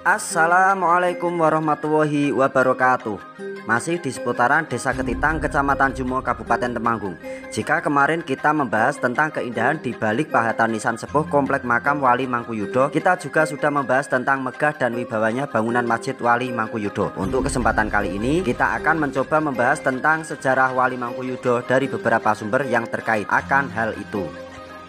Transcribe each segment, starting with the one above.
Assalamualaikum warahmatullahi wabarakatuh. Masih di seputaran Desa Ketitang, Kecamatan Jumo, Kabupaten Temanggung. Jika kemarin kita membahas tentang keindahan di balik pahatan nisan sepuh Komplek Makam Wali Mangkuyudo, kita juga sudah membahas tentang megah dan wibawanya bangunan Masjid Wali Mangkuyudo. Untuk kesempatan kali ini, kita akan mencoba membahas tentang sejarah Wali Mangkuyudo dari beberapa sumber yang terkait akan hal itu.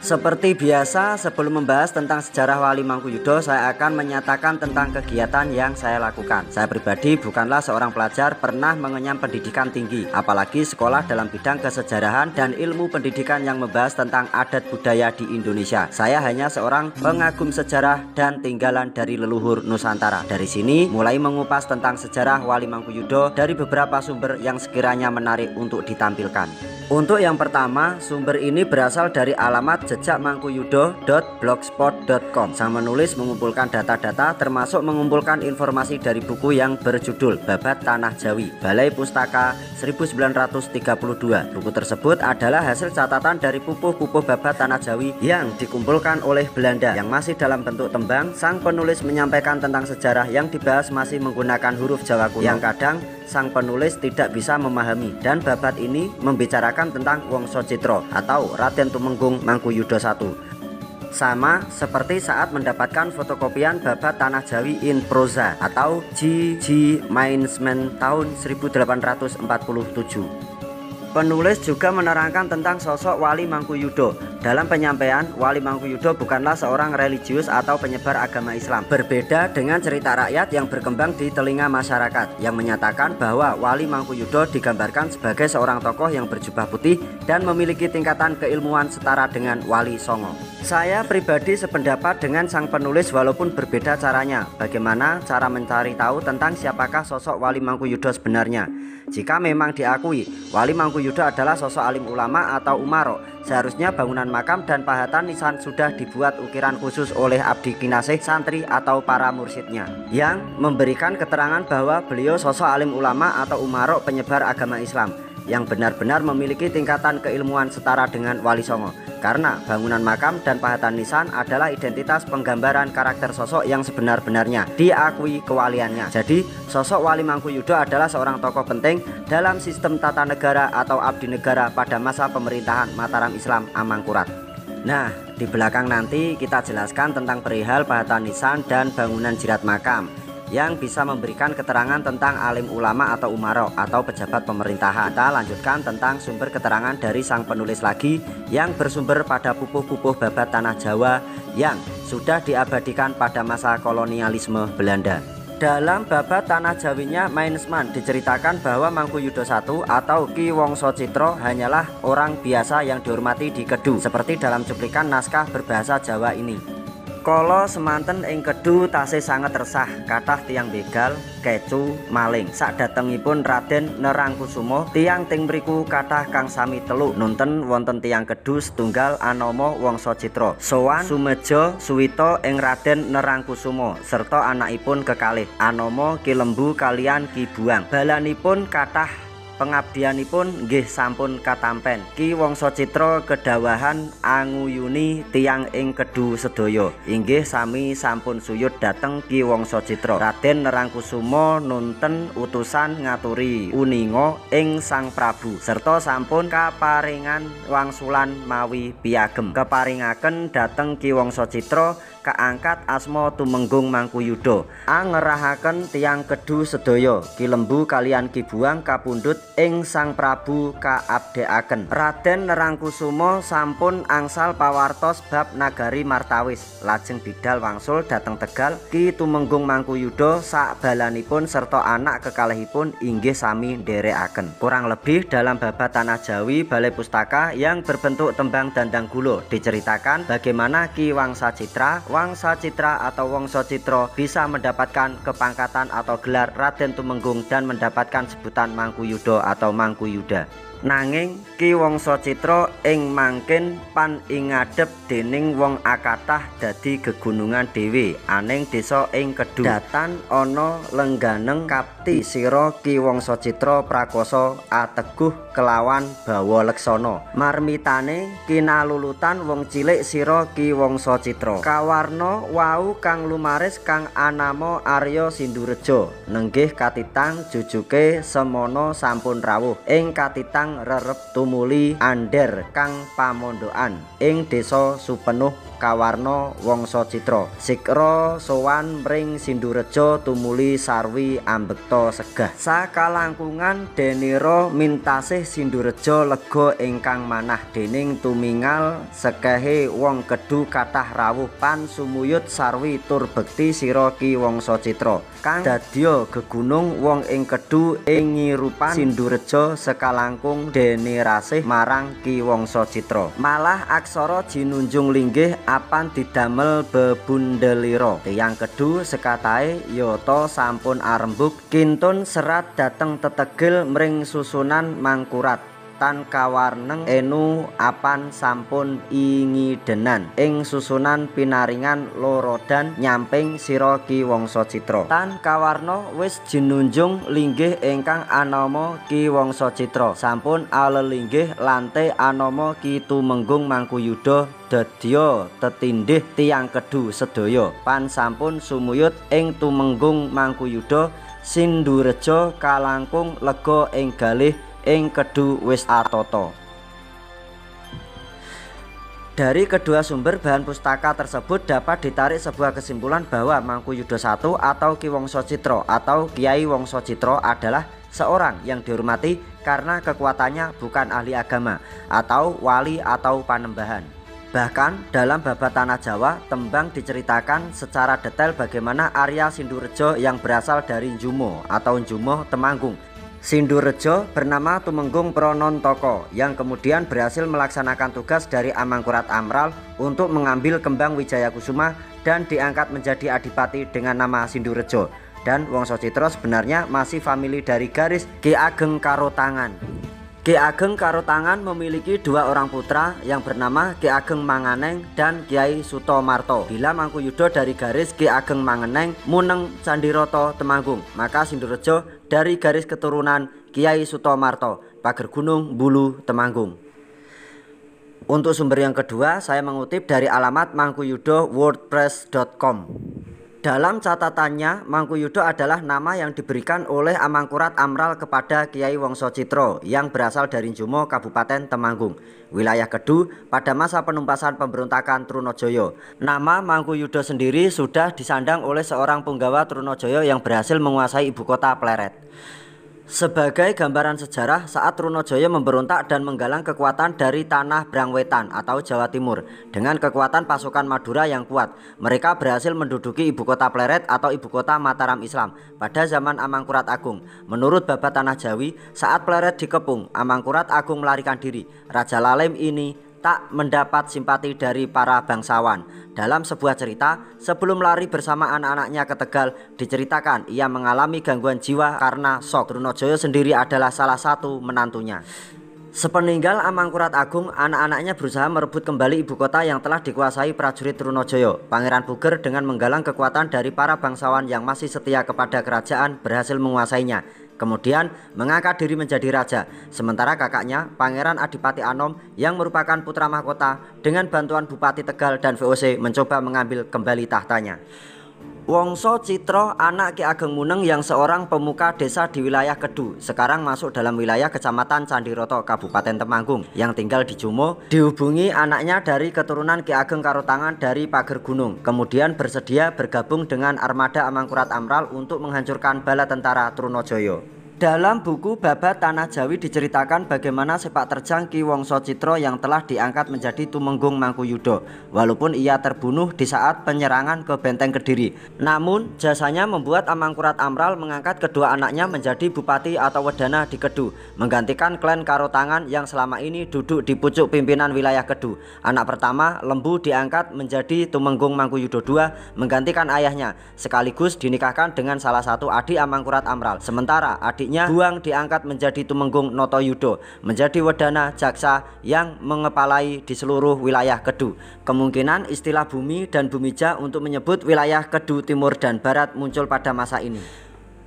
Seperti biasa, sebelum membahas tentang sejarah Wali Mangkuyudo, saya akan menyatakan tentang kegiatan yang saya lakukan. Saya pribadi bukanlah seorang pelajar pernah mengenyam pendidikan tinggi, apalagi sekolah dalam bidang kesejarahan dan ilmu pendidikan yang membahas tentang adat budaya di Indonesia. Saya hanya seorang pengagum sejarah dan tinggalan dari leluhur Nusantara. Dari sini, mulai mengupas tentang sejarah Wali Mangkuyudo dari beberapa sumber yang sekiranya menarik untuk ditampilkan. Untuk yang pertama, sumber ini berasal dari alamat jejakmangkuyudo.blogspot.com. Sang penulis mengumpulkan data-data termasuk mengumpulkan informasi dari buku yang berjudul Babat Tanah Jawi, Balai Pustaka 1932. Buku tersebut adalah hasil catatan dari pupuh-pupuh babat Tanah Jawi yang dikumpulkan oleh Belanda yang masih dalam bentuk tembang. Sang penulis menyampaikan tentang sejarah yang dibahas masih menggunakan huruf Jawa kuno yang kadang sang penulis tidak bisa memahami, dan babat ini membicarakan tentang Wongso Citro atau Raden Tumenggung Mangkuyudo I. Sama seperti saat mendapatkan fotokopian babat Tanah Jawi in prosa atau G.G. Mainsman tahun 1847. Penulis juga menerangkan tentang sosok Wali Mangkuyudo. Dalam penyampaian, Wali Mangkuyudo bukanlah seorang religius atau penyebar agama Islam. Berbeda dengan cerita rakyat yang berkembang di telinga masyarakat yang menyatakan bahwa Wali Mangkuyudo digambarkan sebagai seorang tokoh yang berjubah putih dan memiliki tingkatan keilmuan setara dengan Wali Songo. Saya pribadi sependapat dengan sang penulis walaupun berbeda caranya. Bagaimana cara mencari tahu tentang siapakah sosok Wali Mangkuyudo sebenarnya? Jika memang diakui Wali Mangkuyudo adalah sosok alim ulama atau umaro, seharusnya bangunan makam dan pahatan nisan sudah dibuat ukiran khusus oleh abdi kinasih, santri atau para mursyidnya yang memberikan keterangan bahwa beliau sosok alim ulama atau umaro penyebar agama Islam yang benar-benar memiliki tingkatan keilmuan setara dengan Wali Songo. Karena bangunan makam dan pahatan nisan adalah identitas penggambaran karakter sosok yang sebenar-benarnya diakui kewaliannya. Jadi sosok Wali Mangkuyudo adalah seorang tokoh penting dalam sistem tata negara atau abdi negara pada masa pemerintahan Mataram Islam Amangkurat. Nah, di belakang nanti kita jelaskan tentang perihal pahatan nisan dan bangunan jirat makam yang bisa memberikan keterangan tentang alim ulama atau umaro atau pejabat pemerintahan. Kita lanjutkan tentang sumber keterangan dari sang penulis lagi yang bersumber pada pupuh-pupuh babat Tanah Jawa yang sudah diabadikan pada masa kolonialisme Belanda. Dalam babat Tanah Jawinya Mainsman diceritakan bahwa Mangkuyudo I atau Ki Wongso Citro hanyalah orang biasa yang dihormati di Kedu, seperti dalam cuplikan naskah berbahasa Jawa ini. Kala semanten ing Kedu tasih sanget resah, kathah tiyang begal, kecu, maling. Sakdatengipun Raden Nerangkusuma, tiyang ting mriku kathah kang sami telu. Nunten wonten tiyang Kedu setunggal anama Wongso Citro. Sowan sumeja suwita ing Raden Nerangkusuma serta anakipun kekalih anama Ki Lembu kaliyan Ki Buang. Balanipun kathah pengabdianipun nggih sampun katampen. Ki Wongso Citro kedawahan anguyuni tiyang ing Kedu sedaya. Inggih sami sampun suyud dateng Ki Wongso Citro. Raden Nerangkusuma nunten utusan ngaturi uninga ing Sang Prabu serta sampun kaparingan wangsulan mawi piagem. Keparingaken dateng Ki Wongso Citro kaangkat asma Tumenggung Mangkuyudo. Angerahaken tiyang Kedu sedaya. Ki Lembu kaliyan Ki Buang kapundhut ing Sang Prabu kaabdekaken. Raden Nerangkusuma sampun angsal pawartos bab nagari Martawis, lajeng bidal wangsul dhateng Tegal. Ki Tumenggung Mangkuyudo sakbalanipun serta anak kekalihipun inggih sami nderekaken. Kurang lebih dalam babat Tanah Jawi Balai Pustaka yang berbentuk tembang dandang gulo diceritakan bagaimana Ki Wangsa Citra atau Wongso Citro bisa mendapatkan kepangkatan atau gelar Raden Tumenggung dan mendapatkan sebutan Mangkuyudo atau Mangkuyuda. Nanging Ki Wangsa Citra ing mangkin pan ing ngadhep déning wong akathah dadi gegunungan dhewe aning desa ing Kedhu. Datan ana lengganeng kapti sira Ki Wangsa Citra prakoso ateguh kelawan bawa leksana. Marmitane kinalulutan wong cilik sira Ki Wangsa Citra. Kawarna wau kang lumaris kang anama Arya Sindureja nenggih katitang jujuke semana sampun rawuh ing katitang rerep tumuli Ander kang pamondokan ing desa Supenuh Kawarna Wangsa Citra. Sikra sowan mring Sindureja tumuli sarwi ambekta segah. Sakalangkungan denira mintasih Sindureja lega ingkang manah dening tumingal sekehe wong Kedhu kathah rawuh pan sumuyut sarwi tur bekti sira Ki Wangsa Citra kang dadya gegunung wong ing Kedhu ing ngirupan Sindureja sekalangkung denirasih marang Ki Wangsa Citra. Malah aksara jinunjung linggih apan didamel bebundelira. Tiyang Kedhu sekatahe yata sampun arembug kintun serat dateng tetegil mring susunan mangkurat. Tan kawarneng enu apan sampun ingidenan ing susunan pinaringan lorodan nyamping sira Ki Wangsa Citra. Tan kawarna wis jinunjung linggih ingkang anama Ki Wangsa Citra sampun alelinggih lante anama Ki Tumenggung Mangkuyudha dadya tetindih tiyang Kedhu sedaya pan sampun sumuyut ing Tumenggung Mangkuyudha. Sindureja kalangkung lega ing galih ing Kedhu wis atata. Dari kedua sumber bahan pustaka tersebut dapat ditarik sebuah kesimpulan bahwa Mangkuyudha I atau Ki Wangsa Citra atau Kyai Wangsa Citra adalah seorang yang dihormati karena kekuatannya bukan ahli agama atau wali atau panembahan. Bahkan dalam Babat Tanah Jawa, tembang diceritakan secara detail bagaimana Arya Sindureja yang berasal dari Njumo atau Njumo Temanggung. Sindureja bernama Tumenggung Pranantaka yang kemudian berhasil melaksanakan tugas dari Amangkurat Amral untuk mengambil kembang Wijayakusuma dan diangkat menjadi adipati dengan nama Sindureja. Dan Wangsa Citra sebenarnya masih famili dari garis Ki Ageng Karotangan. Ki Ageng Karotangan memiliki dua orang putra yang bernama Ki Ageng Manganeng dan Kyai Sutomarto. Bila Mangkuyudha dari garis Ki Ageng Manganeng Muneng Candirata Temanggung, maka Sindureja dari garis keturunan Kyai Sutomarto Pager Gunung Bulu Temanggung. Untuk sumber yang kedua, saya mengutip dari alamat mangkuyudha.wordpress.com. Dalam catatannya, Mangkuyudha adalah nama yang diberikan oleh Amangkurat Amral kepada Kyai Wangsa Citra yang berasal dari Njumo, Kabupaten Temanggung, wilayah Kedhu pada masa penumpasan pemberontakan Trunajaya. Nama Mangkuyudha sendiri sudah disandang oleh seorang punggawa Trunajaya yang berhasil menguasai ibu kota Pleret. Sebagai gambaran sejarah, saat Trunajaya memberontak dan menggalang kekuatan dari tanah Brangwetan atau Jawa Timur dengan kekuatan pasukan Madura yang kuat, mereka berhasil menduduki ibu kota Pleret atau ibu kota Mataram Islam pada zaman Amangkurat Agung. Menurut Babat Tanah Jawi, saat Pleret dikepung, Amangkurat Agung melarikan diri. Raja Lalem ini tak mendapat simpati dari para bangsawan. Dalam sebuah cerita, sebelum lari bersama anak-anaknya ke Tegal, diceritakan ia mengalami gangguan jiwa karena shock. Trunajaya sendiri adalah salah satu menantunya. Sepeninggal Amangkurat Agung, anak-anaknya berusaha merebut kembali ibu kota yang telah dikuasai prajurit Trunajaya. Pangeran Puger dengan menggalang kekuatan dari para bangsawan yang masih setia kepada kerajaan berhasil menguasainya. Kemudian mengangkat diri menjadi raja. Sementara kakaknya, Pangeran Adipati Anom yang merupakan putra mahkota dengan bantuan Bupati Tegal dan VOC mencoba mengambil kembali tahtanya. Wangsa Citra anak Ki Ageng Muneng yang seorang pemuka desa di wilayah Kedhu sekarang masuk dalam wilayah Kecamatan Candiroto Kabupaten Temanggung yang tinggal di Jumo, dihubungi anaknya dari keturunan Ki Ageng Karotangan dari Pager Gunung, kemudian bersedia bergabung dengan armada Amangkurat Amral untuk menghancurkan bala tentara Trunajaya. Dalam buku Babat Tanah Jawi diceritakan bagaimana sepak terjang Ki Wangsa Citra yang telah diangkat menjadi Tumenggung Mangkuyudha walaupun ia terbunuh di saat penyerangan ke Benteng Kediri. Namun jasanya membuat Amangkurat Amral mengangkat kedua anaknya menjadi bupati atau wedana di Kedhu, menggantikan klan Karotangan yang selama ini duduk di pucuk pimpinan wilayah Kedhu. Anak pertama Lembu diangkat menjadi Tumenggung Mangkuyudha II menggantikan ayahnya, sekaligus dinikahkan dengan salah satu adik Amangkurat Amral. Sementara adiknya selanjutnya Buang diangkat menjadi Tumenggung Notoyudo, menjadi Wedana Jaksa yang mengepalai di seluruh wilayah Kedu. Kemungkinan istilah bumi dan bumija untuk menyebut wilayah Kedu Timur dan Barat muncul pada masa ini.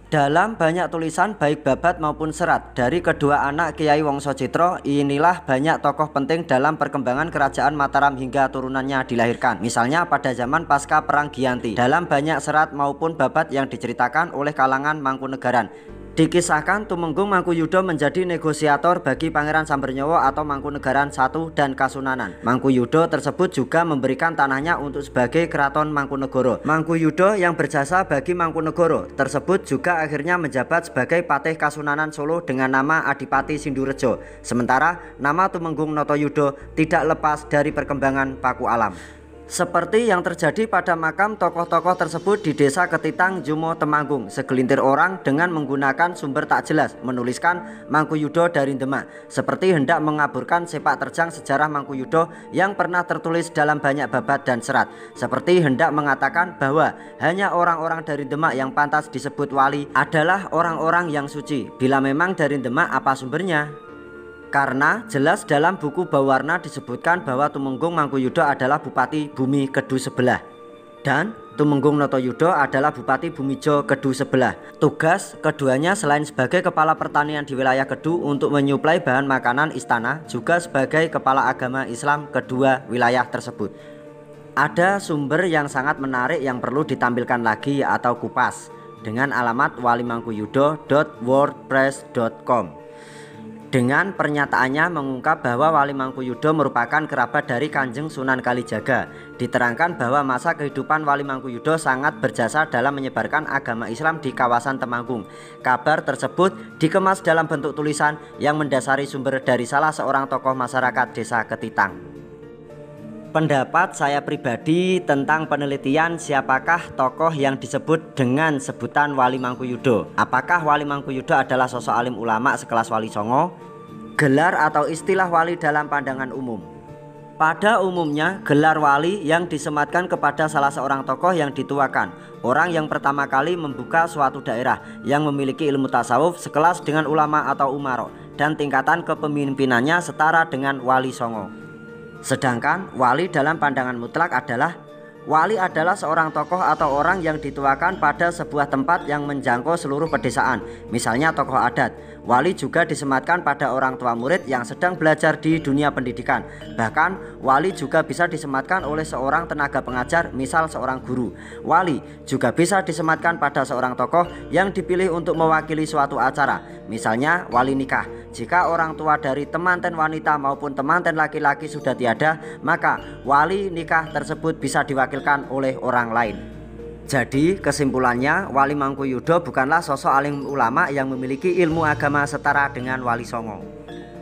Dalam banyak tulisan baik babat maupun serat dari kedua anak Kiai Wongso Citro, inilah banyak tokoh penting dalam perkembangan kerajaan Mataram hingga turunannya dilahirkan. Misalnya pada zaman pasca Perang Giyanti, dalam banyak serat maupun babat yang diceritakan oleh kalangan Mangkunegaran, dikisahkan Tumenggung Mangkuyudo menjadi negosiator bagi Pangeran Sambernyowo atau Mangkunegaran I dan Kasunanan. Mangkuyudo tersebut juga memberikan tanahnya untuk sebagai keraton Mangkunegoro. Mangkuyudo yang berjasa bagi Mangkunegoro tersebut juga akhirnya menjabat sebagai Patih Kasunanan Solo dengan nama Adipati Sindurejo. Sementara nama Tumenggung Notoyudo tidak lepas dari perkembangan paku alam. Seperti yang terjadi pada makam tokoh-tokoh tersebut di desa Ketitang, Jumo, Temanggung, segelintir orang dengan menggunakan sumber tak jelas menuliskan Mangkuyudo dari Demak, seperti hendak mengaburkan sepak terjang sejarah Mangkuyudo yang pernah tertulis dalam banyak babat dan serat, seperti hendak mengatakan bahwa hanya orang-orang dari Demak yang pantas disebut wali adalah orang-orang yang suci. Bila memang dari Demak, apa sumbernya? Karena jelas dalam buku Bawarna disebutkan bahwa Tumenggung Mangkuyudo adalah Bupati Bumi Kedu sebelah dan Tumenggung Notoyudo adalah Bupati Bumijo Kedu sebelah. Tugas keduanya selain sebagai kepala pertanian di wilayah Kedu untuk menyuplai bahan makanan istana, juga sebagai kepala agama Islam kedua wilayah tersebut. Ada sumber yang sangat menarik yang perlu ditampilkan lagi atau kupas dengan alamat walimangkuyudo.wordpress.com. Dengan pernyataannya mengungkap bahwa Wali Mangkuyudo merupakan kerabat dari Kanjeng Sunan Kalijaga. Diterangkan bahwa masa kehidupan Wali Mangkuyudo sangat berjasa dalam menyebarkan agama Islam di kawasan Temanggung. Kabar tersebut dikemas dalam bentuk tulisan yang mendasari sumber dari salah seorang tokoh masyarakat desa Ketitang. Pendapat saya pribadi tentang penelitian siapakah tokoh yang disebut dengan sebutan Wali Mangkuyudo. Apakah Wali Mangkuyudo adalah sosok alim ulama sekelas Wali Songo? Gelar atau istilah wali dalam pandangan umum. Pada umumnya, gelar wali yang disematkan kepada salah seorang tokoh yang dituakan, orang yang pertama kali membuka suatu daerah yang memiliki ilmu tasawuf sekelas dengan ulama atau umaro, dan tingkatan kepemimpinannya setara dengan Wali Songo. Sedangkan wali dalam pandangan mutlak adalah wali adalah seorang tokoh atau orang yang dituakan pada sebuah tempat yang menjangkau seluruh pedesaan, misalnya tokoh adat. Wali juga disematkan pada orang tua murid yang sedang belajar di dunia pendidikan. Bahkan wali juga bisa disematkan oleh seorang tenaga pengajar, misal seorang guru. Wali juga bisa disematkan pada seorang tokoh yang dipilih untuk mewakili suatu acara, misalnya wali nikah. Jika orang tua dari temanten wanita maupun temanten laki-laki sudah tiada, maka wali nikah tersebut bisa diwakilkan oleh orang lain. Jadi kesimpulannya, Wali Mangkuyudo bukanlah sosok alim ulama yang memiliki ilmu agama setara dengan Wali Songo.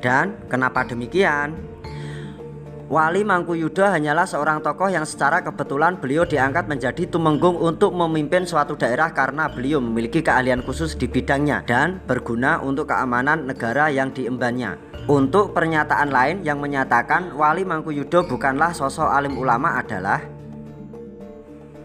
Dan kenapa demikian? Wali Mangkuyudo hanyalah seorang tokoh yang secara kebetulan beliau diangkat menjadi tumenggung untuk memimpin suatu daerah karena beliau memiliki keahlian khusus di bidangnya dan berguna untuk keamanan negara yang diembannya. Untuk pernyataan lain yang menyatakan Wali Mangkuyudo bukanlah sosok alim ulama adalah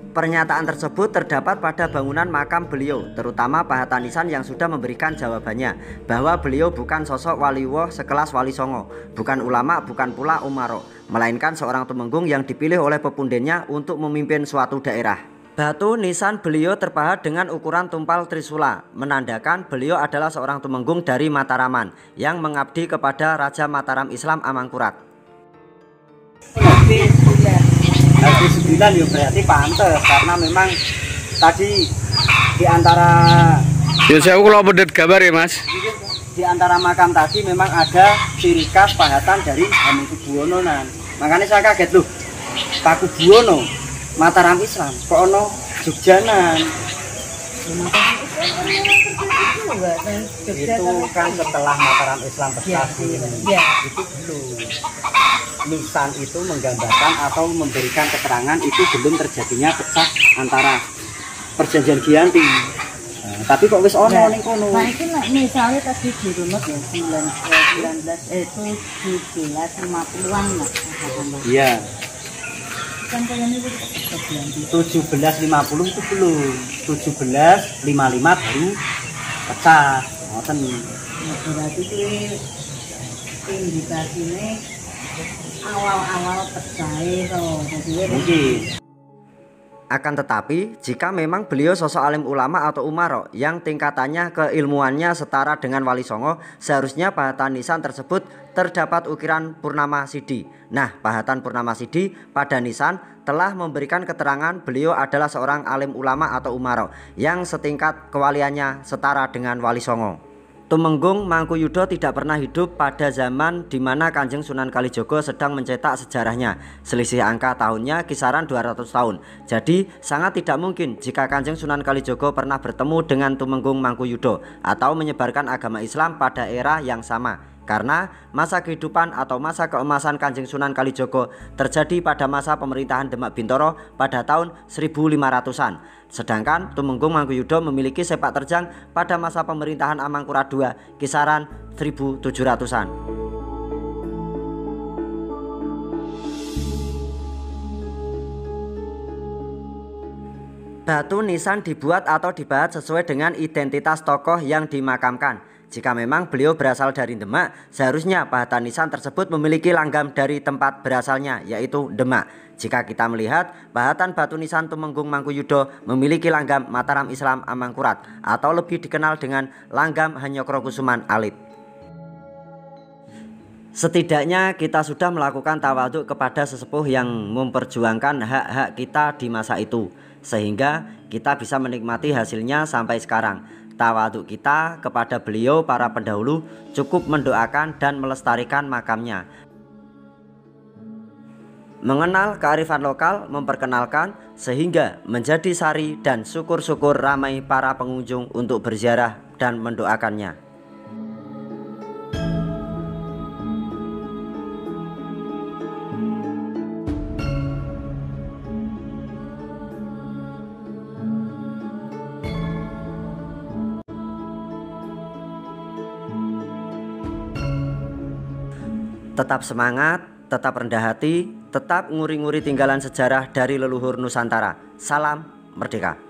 pernyataan tersebut terdapat pada bangunan makam beliau, terutama pahatan nisan yang sudah memberikan jawabannya bahwa beliau bukan sosok waliwo sekelas Wali Songo, bukan ulama, bukan pula umaro, melainkan seorang tumenggung yang dipilih oleh pepundennya untuk memimpin suatu daerah. Batu nisan beliau terpahat dengan ukuran tumpal trisula, menandakan beliau adalah seorang tumenggung dari Mataraman yang mengabdi kepada Raja Mataram Islam Amangkurat. Habis 9 ya berarti pantes karena memang tadi di antara saya kalau pedet gambar ya Mas. Di antara makam tadi memang ada ciri khas pahatan dari Hamengkubuwono nan. Makanya saya kaget loh. Pakubuwono Mataram Islam kok ono Jogjanan. Itu kan setelah Mataram Islam pecah itu belum. Nisan itu menggambarkan atau memberikan keterangan itu belum terjadinya pecah antara perjanjian Giyanti. Tapi kok wis ono ning kono. Nah iki nek misale tadi dirunut ya 1750-an lah. Iya. Kan kayaknya itu 1750 itu belum. 1755 baru pecah. Ngoten. Berarti kuwi indikasine awal-awal percaya to. Dadi Mungkin. Akan tetapi, jika memang beliau sosok alim ulama atau umaro yang tingkatannya keilmuannya setara dengan Wali Songo, seharusnya pahatan nisan tersebut terdapat ukiran Purnama Sidi. Nah, pahatan Purnama Sidi pada nisan telah memberikan keterangan beliau adalah seorang alim ulama atau umaro yang setingkat kewaliannya setara dengan Wali Songo. Tumenggung Mangkuyuda tidak pernah hidup pada zaman di mana Kanjeng Sunan Kalijogo sedang mencetak sejarahnya. Selisih angka tahunnya kisaran 200 tahun. Jadi sangat tidak mungkin jika Kanjeng Sunan Kalijogo pernah bertemu dengan Tumenggung Mangkuyuda atau menyebarkan agama Islam pada era yang sama. Karena masa kehidupan atau masa keemasan Kanjeng Sunan Kalijogo terjadi pada masa pemerintahan Demak Bintoro pada tahun 1500-an. Sedangkan Tumenggung Mangkuyuda memiliki sepak terjang pada masa pemerintahan Amangkurat II kisaran 1700-an. Batu nisan dibuat atau dibahat sesuai dengan identitas tokoh yang dimakamkan. Jika memang beliau berasal dari Demak, seharusnya pahatan nisan tersebut memiliki langgam dari tempat berasalnya, yaitu Demak. Jika kita melihat, pahatan batu nisan Tumenggung Mangkuyuda memiliki langgam Mataram Islam Amangkurat atau lebih dikenal dengan langgam Hanyokrokusuman Alit. Setidaknya kita sudah melakukan tawaduk kepada sesepuh yang memperjuangkan hak-hak kita di masa itu, sehingga kita bisa menikmati hasilnya sampai sekarang. Tawaduk kita kepada beliau para pendahulu cukup mendoakan dan melestarikan makamnya. Mengenal kearifan lokal, memperkenalkan sehingga menjadi sari dan syukur-syukur ramai para pengunjung untuk berziarah dan mendoakannya. Tetap semangat, tetap rendah hati, tetap nguri-nguri tinggalan sejarah dari leluhur Nusantara. Salam merdeka.